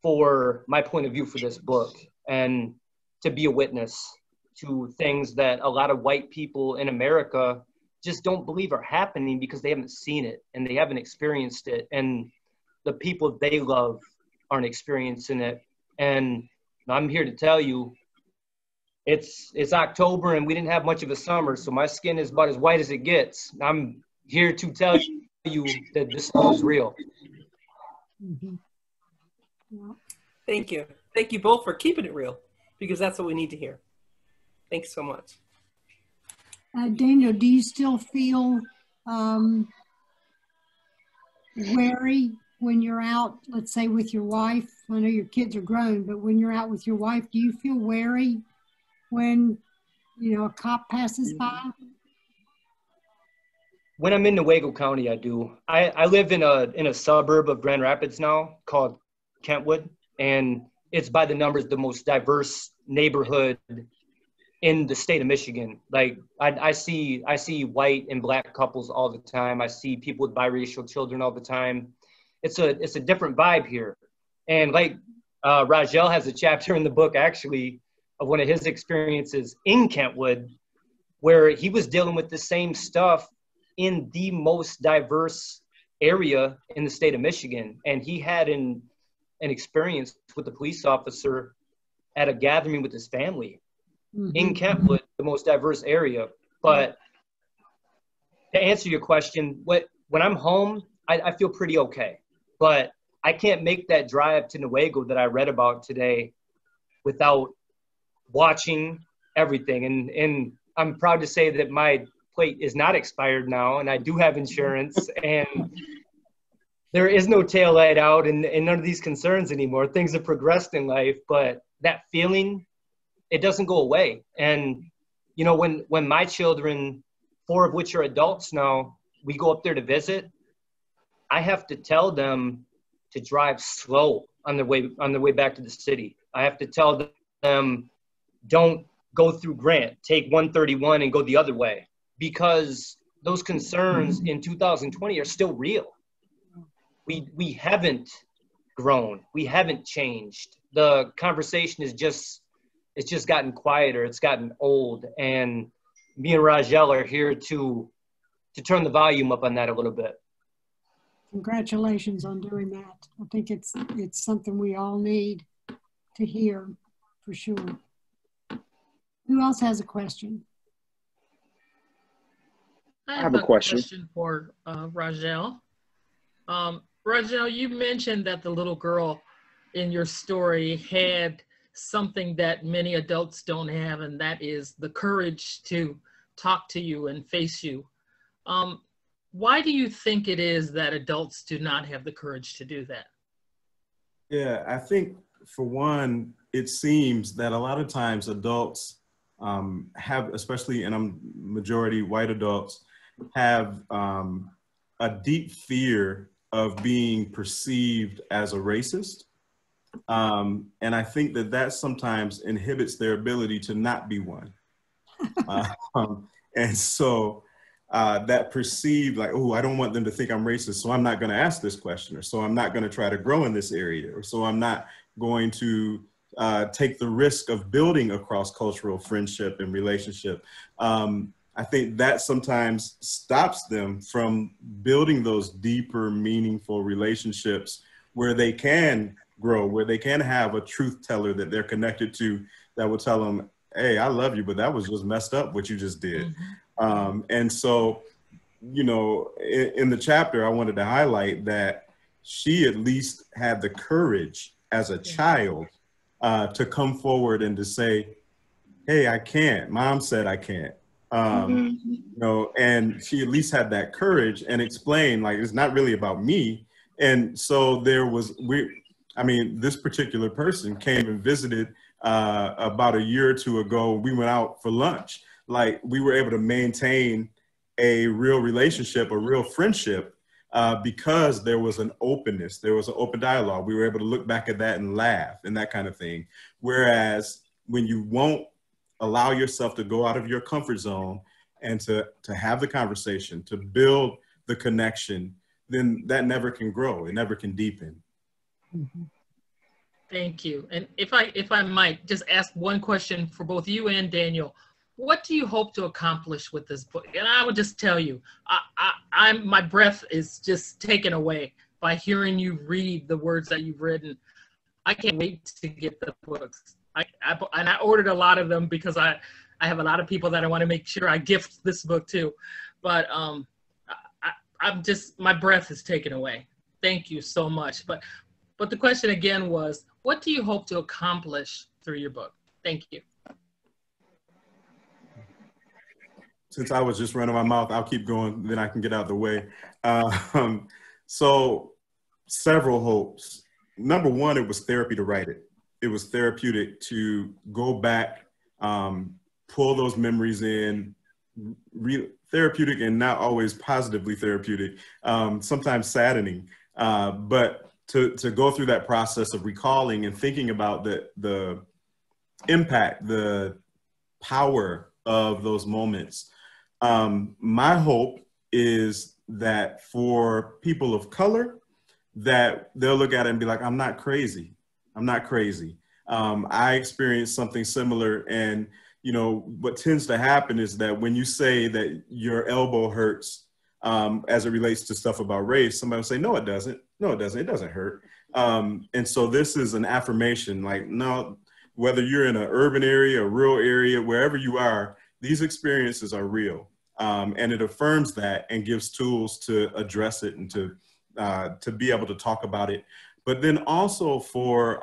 for my point of view for this book, and to be a witness to things that a lot of white people in America just don't believe are happening because they haven't seen it and they haven't experienced it. And the people they love aren't experiencing it. And I'm here to tell you, it's October and we didn't have much of a summer, so my skin is about as white as it gets. I'm here to tell you that this stuff is real. Mm-hmm. Yeah. Thank you. Thank you both for keeping it real, because that's what we need to hear. Thanks so much. Daniel, do you still feel wary when you're out, let's say with your wife? I know your kids are grown, but when you're out with your wife, do you feel wary when, you know, a cop passes by? When I'm in Newaygo County, I do. I live in a suburb of Grand Rapids now called Kentwood, and it's by the numbers the most diverse neighborhood in the state of Michigan. Like I see white and Black couples all the time. I see people with biracial children all the time. It's a different vibe here. And like Rajel has a chapter in the book actually of one of his experiences in Kentwood, where he was dealing with the same stuff in the most diverse area in the state of Michigan. And he had an experience with a police officer at a gathering with his family. Mm-hmm. In Kentwood, the most diverse area. But to answer your question, when I'm home, I feel pretty okay. But I can't make that drive to Newaygo that I read about today without watching everything. And I'm proud to say that my plate is not expired now, and I do have insurance, and there is no taillight out and none of these concerns anymore. Things have progressed in life, but that feeling, it doesn't go away. And, you know, when my children, 4 of which are adults now, we go up there to visit, I have to tell them to drive slow on their way back to the city. I have to tell them, don't go through Grant, take 131 and go the other way, because those concerns in 2020 are still real. We haven't grown. We haven't changed. The conversation is it's just gotten quieter. It's gotten old. And me and Rajel are here to turn the volume up on that a little bit. Congratulations on doing that. I think it's something we all need to hear, for sure. Who else has a question? I have a question for Rajel. Rajel, you mentioned that the little girl in your story had something that many adults don't have, and that is the courage to talk to you and face you. Why do you think it is that adults do not have the courage to do that? Yeah, I think for one, it seems that a lot of times adults have, especially in a majority white adults, have a deep fear of being perceived as a racist. And I think that that sometimes inhibits their ability to not be one. And so that perceived like, oh, I don't want them to think I'm racist, so I'm not going to ask this question, or so I'm not going to try to grow in this area, or so I'm not going to take the risk of building a cross-cultural friendship and relationship. I think that sometimes stops them from building those deeper, meaningful relationships where they can grow, where they can have a truth teller that they're connected to that will tell them, hey, I love you, but that was just messed up what you just did. Mm-hmm. And so, you know, in the chapter, I wanted to highlight that she at least had the courage as a child to come forward and to say, hey, I can't. Mom said I can't. You know, and she at least had that courage and explained, like, it's not really about me. And so there was, this particular person came and visited about a year or two ago. We went out for lunch. Like, we were able to maintain a real relationship, a real friendship, because there was an openness, there was an open dialogue. We were able to look back at that and laugh and that kind of thing. Whereas when you won't allow yourself to go out of your comfort zone and to have the conversation, to build the connection, then that never can grow. It never can deepen. Thank you. And if I might just ask one question for both you and Daniel, what do you hope to accomplish with this book? And I would just tell you, my breath is just taken away by hearing you read the words that you've written. I can't wait to get the books. I ordered a lot of them because I have a lot of people that I want to make sure I gift this book to. But I'm just, my breath is taken away. Thank you so much. But the question again was, what do you hope to accomplish through your book? Thank you. Since I was just running my mouth, I'll keep going, then I can get out of the way. So several hopes. Number one, it was therapy to write it. It was therapeutic to go back, pull those memories in, therapeutic and not always positively therapeutic, sometimes saddening, but to go through that process of recalling and thinking about the impact, the power of those moments. My hope is that for people of color, that they'll look at it and be like, I'm not crazy. I'm not crazy. I experienced something similar. And, you know, what tends to happen is that when you say that your elbow hurts as it relates to stuff about race, somebody will say, no, it doesn't. No, it doesn't. It doesn't hurt. And so this is an affirmation, like, no, whether you're in an urban area, a rural area, wherever you are, these experiences are real. And it affirms that and gives tools to address it and to be able to talk about it. But then also for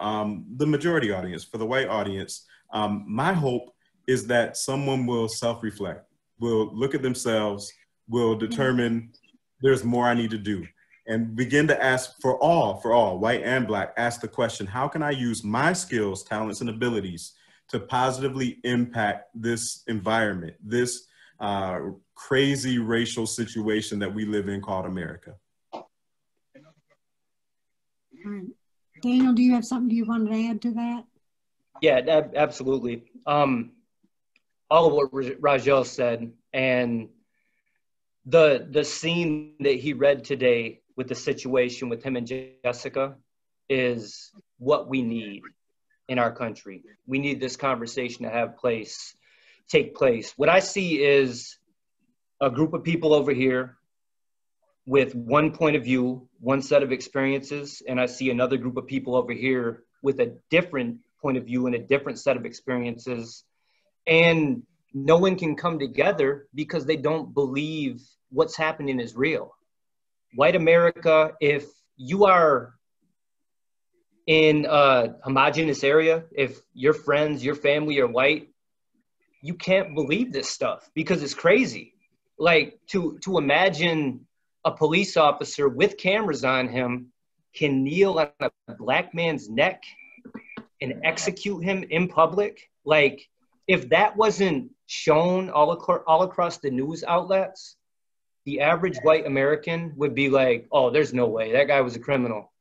the majority audience, for the white audience, my hope is that someone will self-reflect, will look at themselves, will determine there's more I need to do, and begin to ask for all, white and Black, ask the question, how can I use my skills, talents, and abilities to positively impact this environment, this crazy racial situation that we live in called America? Daniel, do you have something you wanted to add to that? Yeah, absolutely. All of what Rajel said, and the scene that he read today with the situation with him and Jessica is what we need in our country. We need this conversation to take place. What I see is a group of people over here with one point of view, one set of experiences, and I see another group of people over here with a different point of view and a different set of experiences. And no one can come together because they don't believe what's happening is real. White America, if you are in a homogenous area, if your friends, your family are white, you can't believe this stuff because it's crazy. Like to imagine a police officer with cameras on him can kneel on a black man's neck and execute him in public. Like if that wasn't shown all across the news outlets, the average white American would be like, oh, there's no way, that guy was a criminal.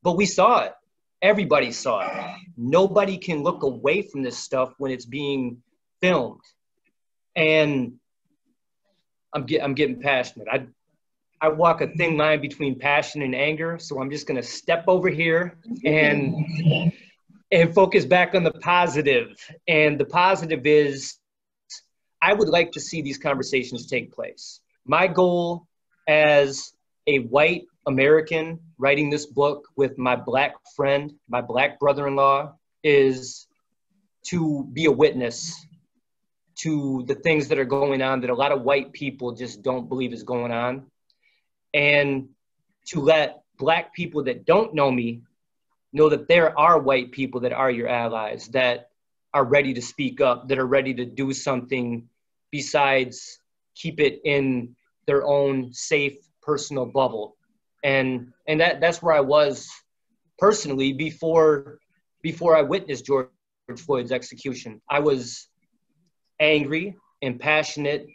But we saw it. Everybody saw it. Nobody can look away from this stuff when it's being filmed. And I'm getting passionate. I walk a thin line between passion and anger, so I'm just gonna step over here and focus back on the positive. And the positive is, I would like to see these conversations take place. My goal as a white American writing this book with my black friend, my black brother-in-law, is to be a witness to the things that are going on that a lot of white people just don't believe is going on. And to let black people that don't know me know that there are white people that are your allies, that are ready to speak up, that are ready to do something besides keep it in their own safe personal bubble. And that's where I was personally before I witnessed George Floyd's execution. I was angry and passionate,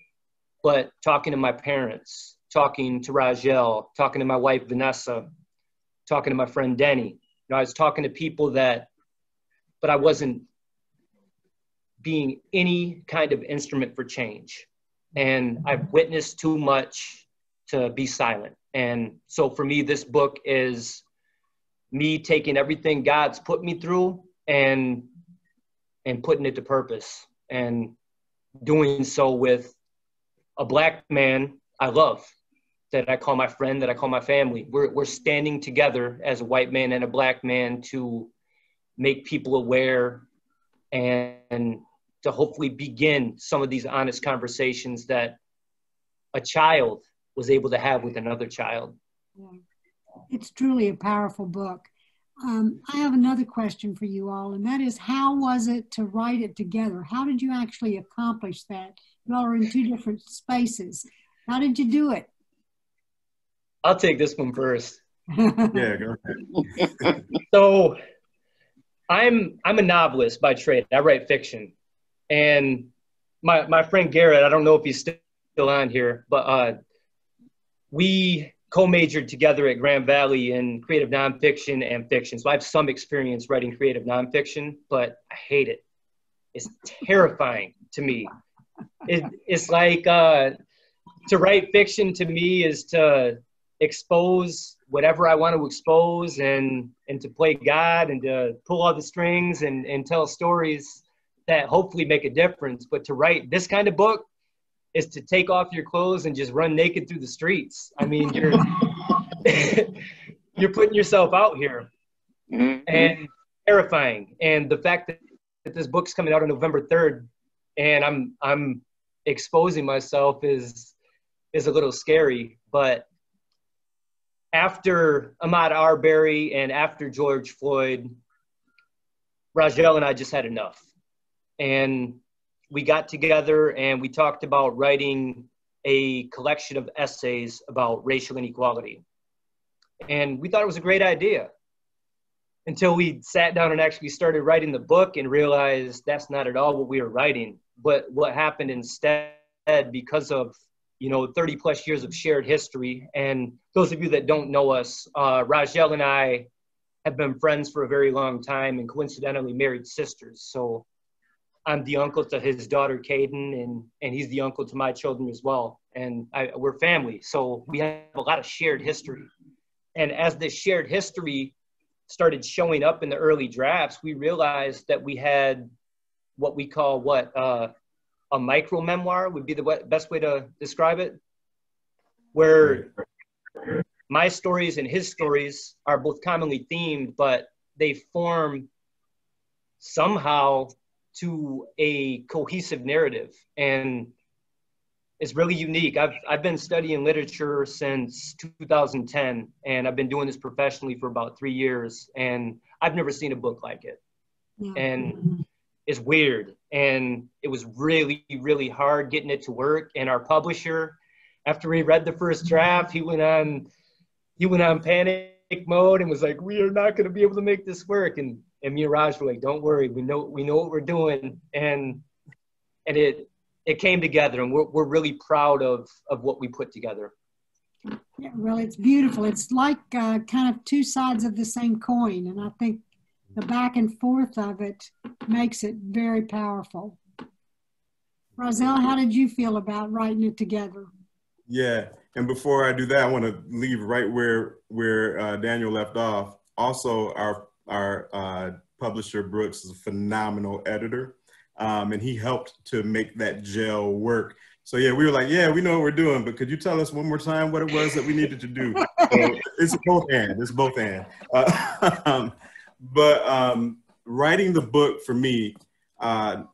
but talking to my parents, talking to Rajia, talking to my wife, Vanessa, talking to my friend, Denny. You know, I was talking to people but I wasn't being any kind of instrument for change. And I've witnessed too much to be silent. And so for me, this book is me taking everything God's put me through and putting it to purpose, and doing so with a black man I love, that I call my friend, that I call my family. We're standing together as a white man and a black man to make people aware and to hopefully begin some of these honest conversations that a child was able to have with another child. Yeah. It's truly a powerful book. I have another question for you all, and that is, how was it to write it together? How did you actually accomplish that? You all are in two different spaces. How did you do it? I'll take this one first. Yeah, go ahead. So I'm a novelist by trade. I write fiction. And my friend Garrett, I don't know if he's still on here, but we co-majored together at Grand Valley in creative nonfiction and fiction. So I have some experience writing creative nonfiction, but I hate it. It's terrifying to me. It's like to write fiction to me is to expose whatever I want to expose and to play God and to pull all the strings and tell stories that hopefully make a difference. But to write this kind of book is to take off your clothes and just run naked through the streets. I mean, you're putting yourself out here, and terrifying. And the fact that this book's coming out on November 3rd and I'm exposing myself is a little scary. But after Ahmaud Arbery and after George Floyd, Razel and I just had enough. And we got together and we talked about writing a collection of essays about racial inequality. And we thought it was a great idea until we sat down and actually started writing the book and realized that's not at all what we were writing. But what happened instead, because of 30 plus years of shared history, and those of you that don't know us, Razel and I have been friends for a very long time and coincidentally married sisters. So I'm the uncle to his daughter, Caden, and he's the uncle to my children as well. And we're family, so we have a lot of shared history. And as this shared history started showing up in the early drafts, we realized that we had what we call a micro memoir would be the best way to describe it, where my stories and his stories are both commonly themed, but they form somehow to a cohesive narrative. And it's really unique. I've been studying literature since 2010, and I've been doing this professionally for about 3 years, and I've never seen a book like it. Yeah. And it's weird. And it was really, really hard getting it to work. And our publisher, after he read the first draft, he went on panic mode and was like, "We are not going to be able to make this work." And me and Raj were like, "Don't worry, we know what we're doing." And it came together, and we're really proud of what we put together. Yeah, well, it's beautiful. It's like kind of two sides of the same coin, and I think the back and forth of it makes it very powerful. Razel, how did you feel about writing it together? Yeah, and before I do that, I want to leave right where Daniel left off. Also, our publisher, Brooks, is a phenomenal editor, and he helped to make that gel work. So yeah, we were like, yeah, we know what we're doing, but could you tell us one more time what it was that we needed to do? So it's both and. It's both and. But writing the book for me, I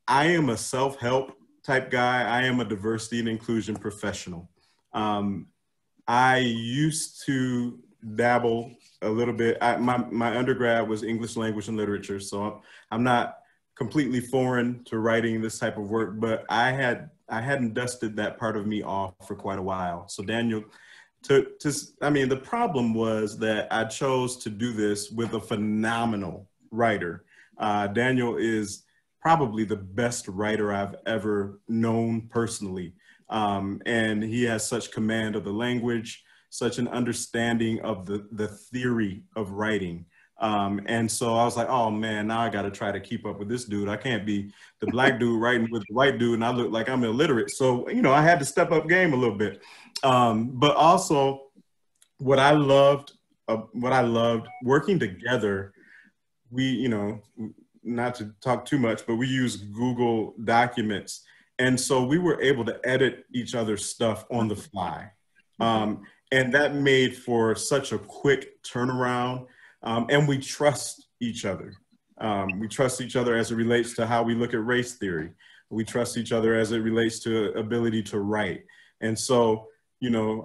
am a self-help type guy. I am a diversity and inclusion professional. I used to dabble a little bit. My undergrad was English language and literature, so I'm not completely foreign to writing this type of work, but I hadn't dusted that part of me off for quite a while. So Daniel, the problem was that I chose to do this with a phenomenal writer. Daniel is probably the best writer I've ever known personally. And he has such command of the language, such an understanding of the theory of writing. And so I was like, oh man, now I got to try to keep up with this dude. I can't be the black dude writing with the white dude and I look like I'm illiterate. So, I had to step up game a little bit. But also what I loved working together, we, not to talk too much, but we use Google Documents. And so we were able to edit each other's stuff on the fly. And that made for such a quick turnaround. And we trust each other. We trust each other as it relates to how we look at race theory. We trust each other as it relates to ability to write. And so,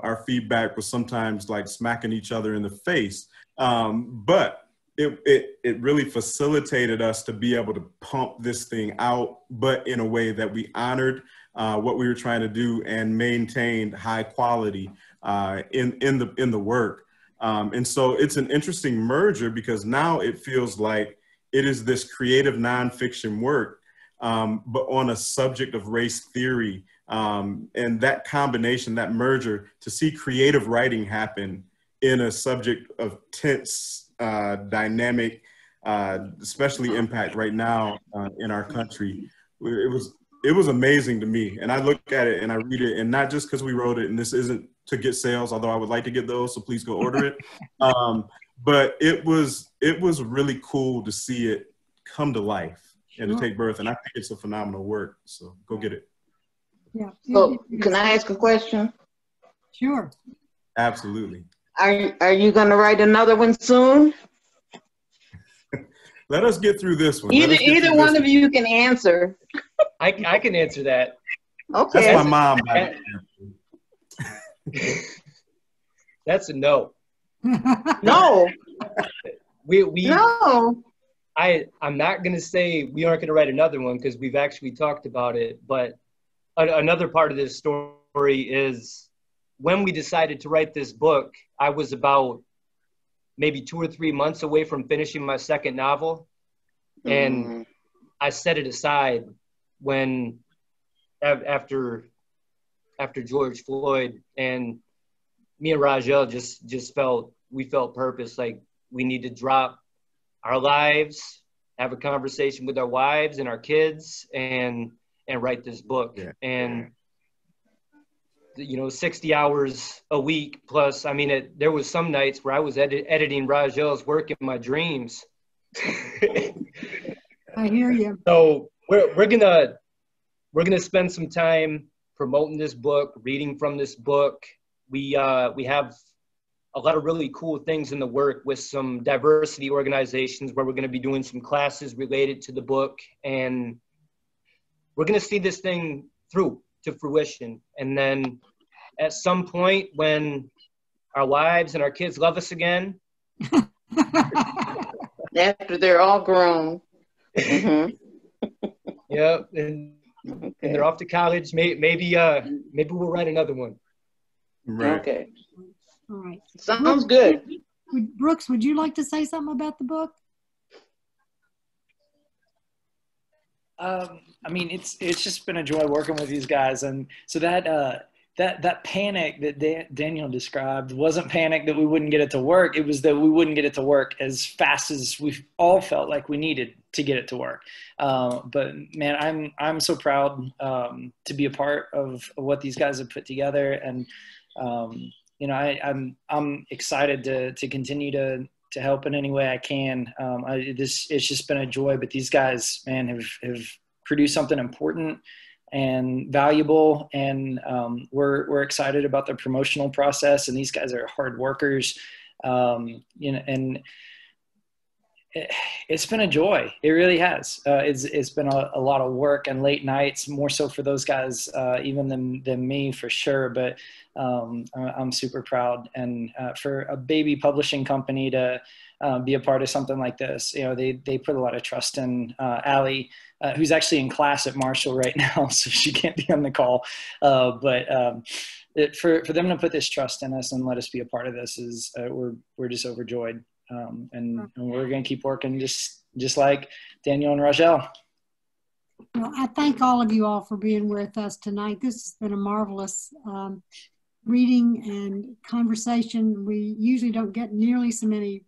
our feedback was sometimes like smacking each other in the face. But it really facilitated us to be able to pump this thing out, but in a way that we honored what we were trying to do and maintained high quality in the work. And so it's an interesting merger because now it feels like it is this creative nonfiction work, but on a subject of race theory. And that combination, that merger, to see creative writing happen in a subject of tense, dynamic, especially impact right now in our country, it was amazing to me. And I look at it and I read it, and not just because we wrote it, and this isn't to get sales, although I would like to get those, so please go order it. But it was really cool to see it come to life and to take birth. And I think it's a phenomenal work. So go get it. Yeah. So can I ask a question? Sure. Absolutely. Are you going to write another one soon? Let us get through this one. Either one of you can answer. I can answer that. Okay. That's my mom. That's a no. No. No. I'm not going to say we aren't going to write another one because we've actually talked about it. But another part of this story is when we decided to write this book, I was about maybe 2 or 3 months away from finishing my second novel. And I set it aside when after George Floyd, and me and Rajia just felt purpose, like we need to drop our lives, have a conversation with our wives and our kids, and write this book. Yeah. And 60 hours a week plus. I mean, there was some nights where I was editing Rajel's work in my dreams. I hear you. So we're gonna spend some time promoting this book, reading from this book, we have a lot of really cool things in the work with some diversity organizations where we're going to be doing some classes related to the book, and we're going to see this thing through to fruition. And then at some point when our wives and our kids love us again, After they're all grown. Mm-hmm. yeah, and they're off to college, maybe we'll write another one. Right. Okay. All right. Sounds good. Brooks, would you like to say something about the book? I mean, it's just been a joy working with these guys, and so that panic that Daniel described wasn't panic that we wouldn't get it to work. It was that we wouldn't get it to work as fast as we all felt like we needed to get it to work. But man, I'm so proud to be a part of what these guys have put together, and you know, I'm excited to continue to help in any way I can. It's just been a joy, but these guys, man, have produced something important and valuable, and we're excited about the promotional process, and these guys are hard workers, you know, and it's been a joy. It really has. It's been a lot of work and late nights, more so for those guys even than me, for sure. But I'm super proud, and for a baby publishing company to be a part of something like this, you know, they put a lot of trust in Allie, who's actually in class at Marshall right now, so she can't be on the call. But for them to put this trust in us and let us be a part of this is we're just overjoyed. And we're going to keep working just like Daniel and Rajel. Well, I thank all of you all for being with us tonight. This has been a marvelous reading and conversation. We usually don't get nearly so many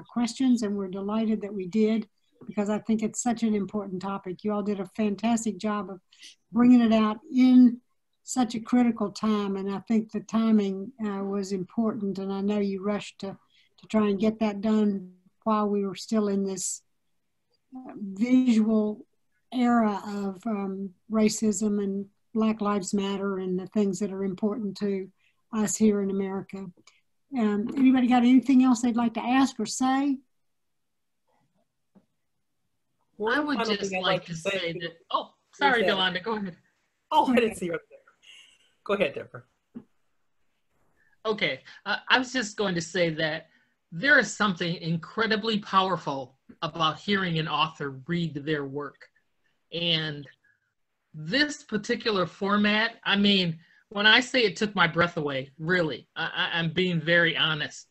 questions, and we're delighted that we did, because I think it's such an important topic. You all did a fantastic job of bringing it out in such a critical time, and I think the timing was important, and I know you rushed to try and get that done while we were still in this visual era of racism and Black Lives Matter and the things that are important to us here in America. Anybody got anything else they'd like to ask or say? I would just like to say that, oh, sorry, Yolanda, go ahead. Oh, I didn't see you up there. Go ahead, Deborah. Okay, I was just going to say that there is something incredibly powerful about hearing an author read their work. And this particular format, I mean, when I say it took my breath away, really, I'm being very honest.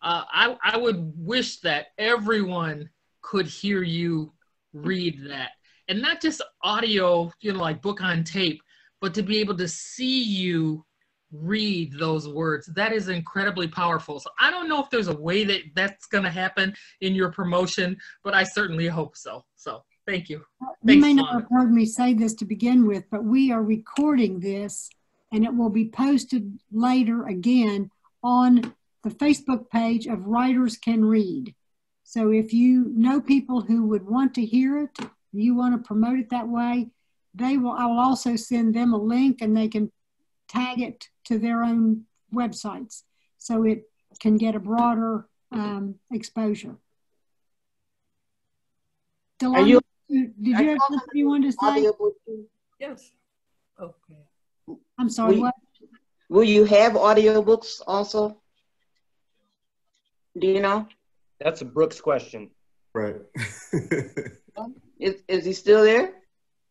I would wish that everyone could hear you read that. And not just audio, you know, like book on tape, but to be able to see you read those words. That is incredibly powerful. So I don't know if there's a way that that's going to happen in your promotion, but I certainly hope so. So thank you. You may not have heard me say this to begin with, but we are recording this and it will be posted later again on the Facebook page of Writers Can Read. So if you know people who would want to hear it, you want to promote it that way, I will also send them a link and they can tag it to their own websites so it can get a broader exposure. Delon, did you have something you wanted to say? Yes. Okay. I'm sorry, what? Will you have audiobooks also? Do you know? That's a Brooks question. Right. Is he still there?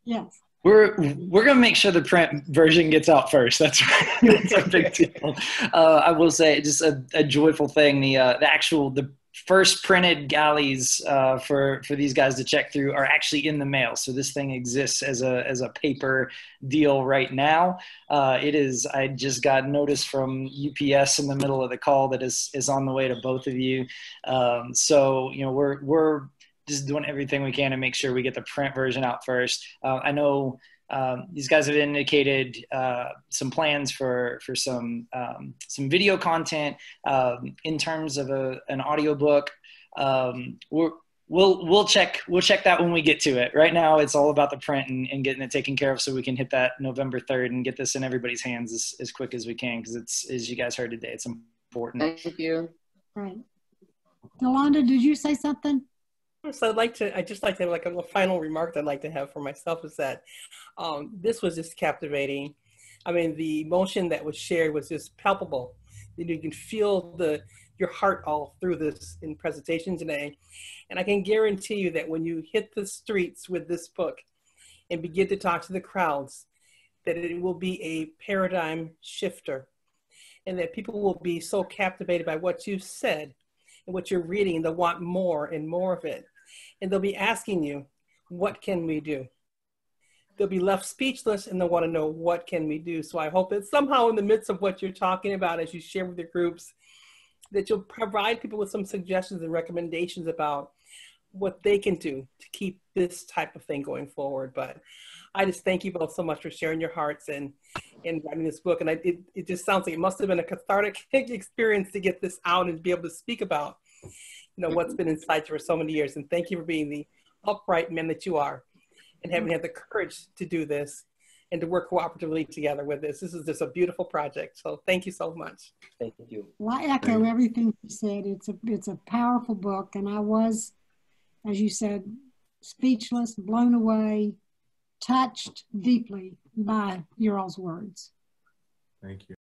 Yes. We're gonna make sure the print version gets out first. That's a big deal. I will say just a joyful thing. The first printed galleys for these guys to check through are actually in the mail. So this thing exists as a paper deal right now. It is. I just got notice from UPS in the middle of the call that is on the way to both of you. So you know we're just doing everything we can to make sure we get the print version out first. I know these guys have indicated some plans for some video content in terms of an audiobook. we'll check that when we get to it. Right now, it's all about the print and getting it taken care of so we can hit that November 3rd and get this in everybody's hands as quick as we can, because it's, as you guys heard today, it's important. Thank you. Right. Yolanda, did you say something? So I'd just like to have like a final remark that I'd like to have for myself is that this was just captivating. I mean, the emotion that was shared was just palpable. You can feel your heart all through this in presentation today. And I can guarantee you that when you hit the streets with this book and begin to talk to the crowds, that it will be a paradigm shifter, and that people will be so captivated by what you've said and what you're reading, and they'll want more and more of it. And they'll be asking you, what can we do? They'll be left speechless, and they'll want to know, what can we do? So I hope that somehow in the midst of what you're talking about, as you share with your groups, that you'll provide people with some suggestions and recommendations about what they can do to keep this type of thing going forward. But I just thank you both so much for sharing your hearts and writing this book. And it just sounds like it must have been a cathartic experience to get this out and be able to speak about, what's been inside you for so many years. And thank you for being the upright men that you are and having had the courage to do this and to work cooperatively together with this. This is just a beautiful project. So thank you so much. Thank you. Well, I echo everything you said. It's a powerful book, and I was, as you said, speechless, blown away, touched deeply by your all's words. Thank you.